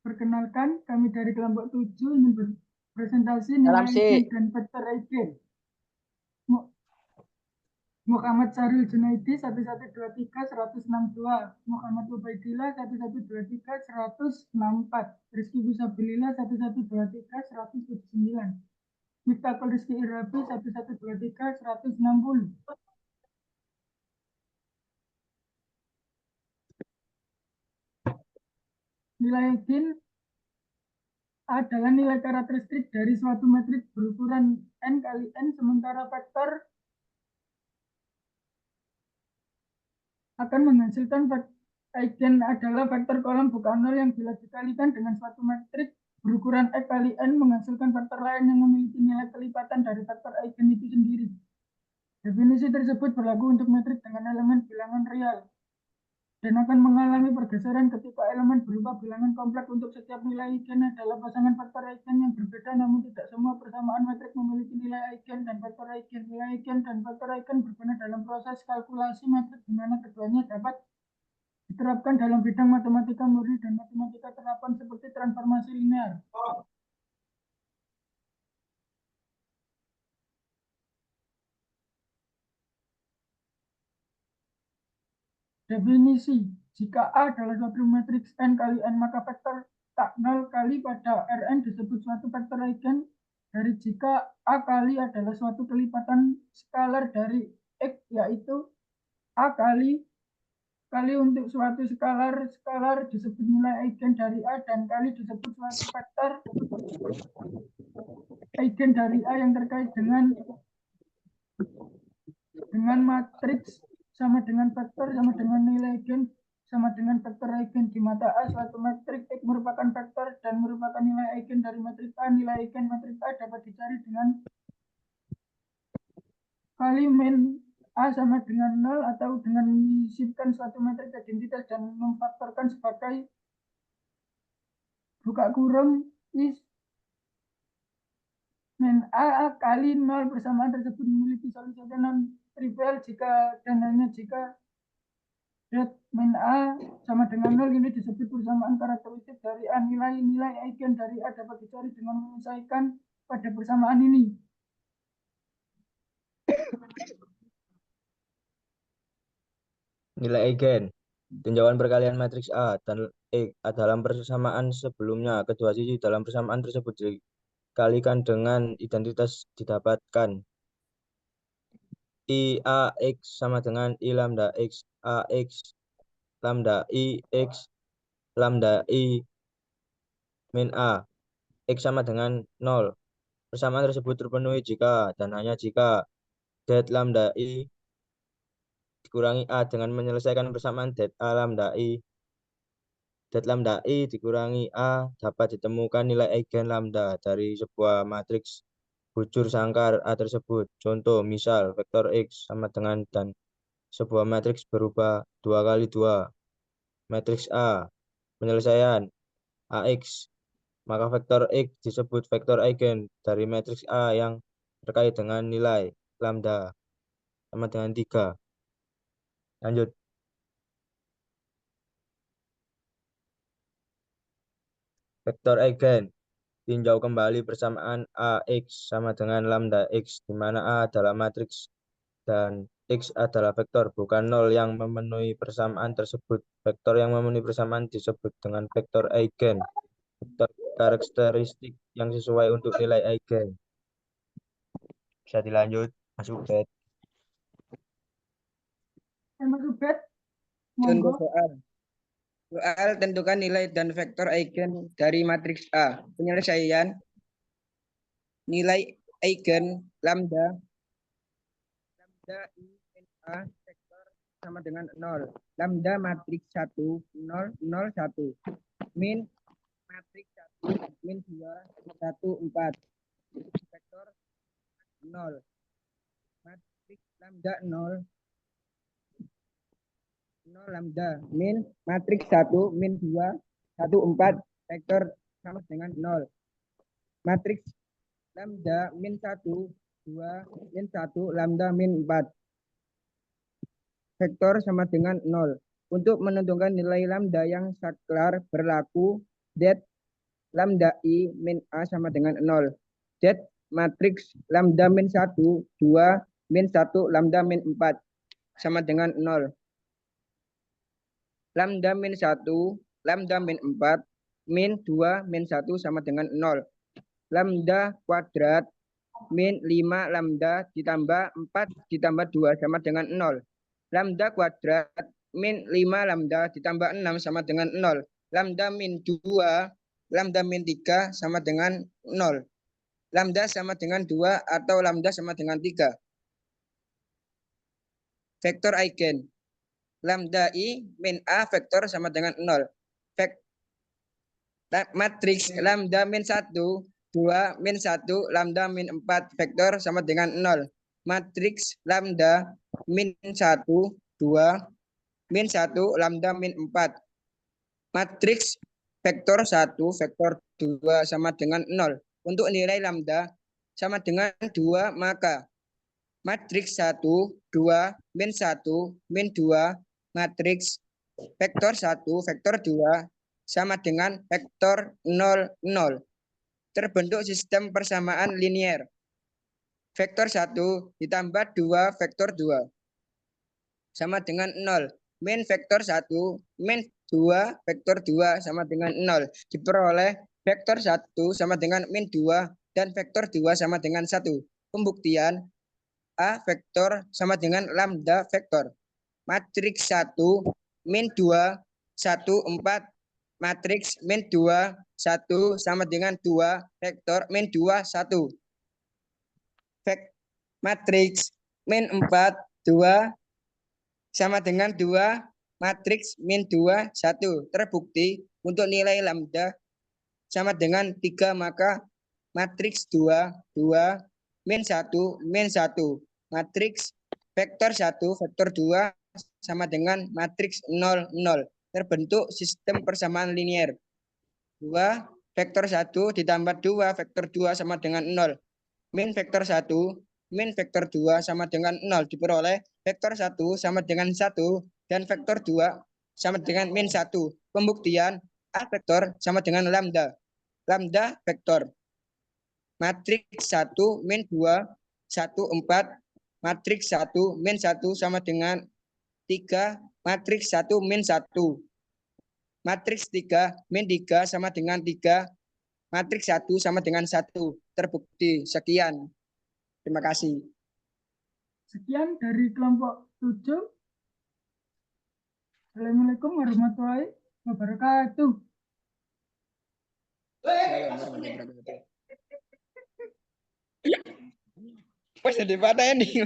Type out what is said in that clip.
Perkenalkan, kami dari kelompok 7 ingin berpresentasi nilai eigen dan vektor eigen. Muhammad Syaril Junaidi 1123 162, Muhammad Ubaidillah 1123 164, Rizky Busabilillah 1123 179, Miftahul Rizky Irabi 1123 160. Nilai eigen adalah nilai karakteristik dari suatu metrik berukuran n kali n, sementara vektor akan menghasilkan eigen adalah vektor kolom bukan nol yang bila dikalikan dengan suatu metrik berukuran x kali n menghasilkan vektor lain yang memiliki nilai kelipatan dari vektor eigen itu sendiri. Definisi tersebut berlaku untuk metrik dengan elemen bilangan real dan akan mengalami pergeseran ketika elemen berupa bilangan kompleks. Untuk setiap nilai eigen adalah pasangan vektor eigen yang berbeda, namun tidak semua persamaan metrik memiliki nilai eigen dan vektor eigen. Nilai eigen dan vektor eigen berguna dalam proses kalkulasi metrik di mana keduanya dapat diterapkan dalam bidang matematika murni dan matematika terapan seperti transformasi linear. Definisi: jika A adalah suatu matriks n kali n, maka vektor tak nol kali pada Rn disebut suatu vektor eigen dari jika A kali adalah suatu kelipatan skalar dari X, yaitu A kali untuk suatu skalar disebut nilai eigen dari A, dan kali disebut suatu vektor eigen dari A yang terkait dengan matriks sama dengan vektor sama dengan nilai eigen sama dengan vektor eigen. Di mata A, suatu metrik X merupakan vektor dan merupakan nilai eigen dari metrik A. Nilai eigen metrik A dapat dicari dengan kali min A sama dengan 0 atau dengan menyisipkan suatu metrik identitas dan memfaktorkan sebagai buka kurung is min A kali 0. Persamaan tersebut memiliki solusi non trivial jika dan hanya jika min A sama dengan 0. Ini disebut persamaan karakteristik dari A. Nilai eigen dari A dapat dicari dengan menyelesaikan pada persamaan ini. Nilai eigen tinjauan perkalian matriks A dan X dalam persamaan sebelumnya. Kedua sisi dalam persamaan tersebut dikalikan dengan identitas didapatkan I A X sama dengan I lambda X A X lambda I X lambda I min A. X sama dengan 0. Persamaan tersebut terpenuhi jika dan hanya jika det lambda I dikurangi A dengan menyelesaikan persamaan det A lambda I. Det lambda I dikurangi A dapat ditemukan nilai eigen lambda dari sebuah matriks bujur sangkar A tersebut. Contoh, misal vektor X sama dengan dan sebuah matriks berubah 2 kali 2. Matriks A. Penyelesaian AX. Maka vektor X disebut vektor eigen dari matriks A yang terkait dengan nilai lambda sama dengan 3. Lanjut. Vektor eigen. Tinjau kembali persamaan AX sama dengan lambda X, di mana A adalah matriks dan X adalah vektor, bukan 0 yang memenuhi persamaan tersebut. Vektor yang memenuhi persamaan disebut dengan vektor eigen. Vektor karakteristik yang sesuai untuk nilai eigen. Bisa dilanjut, masuk bed. Masuk bed. Contoh soal. Soal tentukan nilai dan vektor eigen dari matriks A. Penyelesaian nilai eigen lambda I min A vektor sama dengan 0. Lambda matriks 1 0 0 1 min matriks 1 min 2 1 4 vektor 0. Matriks lambda 0 0 lambda min matriks 1 min 2 1 4 vektor sama dengan 0. Matriks lambda min 1 2 min 1 lambda min 4 vektor sama dengan 0. Untuk menentukan nilai lambda yang saklar berlaku det lambda I min A sama dengan 0. Z matriks lambda min 1, 2, min 1, lambda min 4 sama dengan 0. Lambda min 1, lambda min 4, min 2, min 1 sama dengan 0. Lambda kuadrat min 5 lambda ditambah 4 ditambah 2 sama dengan 0. Lambda kuadrat min 5 lambda ditambah 6 sama dengan 0. Lambda min 2, lambda min 3 sama dengan 0. Lambda sama dengan 2 atau lambda sama dengan 3. Vektor eigen. Lambda I min A vektor sama dengan 0. Matriks lambda min 1, 2, min 1, lambda min 4 vektor sama dengan 0. Matriks lambda min 1, 2, min 1, lambda min 4. Matriks vektor 1, vektor 2 sama dengan 0. Untuk nilai lambda sama dengan 2, maka matriks 1, 2, min 1, min 2, matriks vektor 1, vektor 2 sama dengan vektor 0, 0. Terbentuk sistem persamaan linier. Vektor 1 ditambah 2 vektor 2 sama dengan 0. Min vektor 1, min 2 vektor 2 sama dengan 0. Diperoleh vektor 1 sama dengan min 2 dan vektor 2 sama dengan 1. Pembuktian A vektor sama dengan lambda vektor. Matriks 1, min 2, 1, 4. Matriks min 2, 1 sama dengan 2, vektor min 2, 1. Matriks min 4, 2 sama dengan 2, matriks min 2, 1. Terbukti untuk nilai lambda sama dengan 3, maka matriks 2, 2, min 1, min 1. Matriks vektor 1, vektor 2 sama dengan matriks 0, 0. Terbentuk sistem persamaan linier. 2 vektor 1 ditambah 2 vektor 2 sama dengan 0. Min vektor 1, min vektor 2 sama dengan 0. Diperoleh vektor 1 sama dengan 1 dan vektor 2 sama dengan min 1. Pembuktian A vektor sama dengan lambda. Lambda vektor. Matriks 1, min 2, 1, 4. Matriks 1, min 1 sama dengan 3, matriks 1, min 1. Matriks 3, min 3 sama dengan 3. Matriks 1 sama dengan 1. Terbukti. Sekian. Terima kasih. Sekian dari kelompok 7. Assalamualaikum warahmatullahi wabarakatuh. Pues jadi pada ini.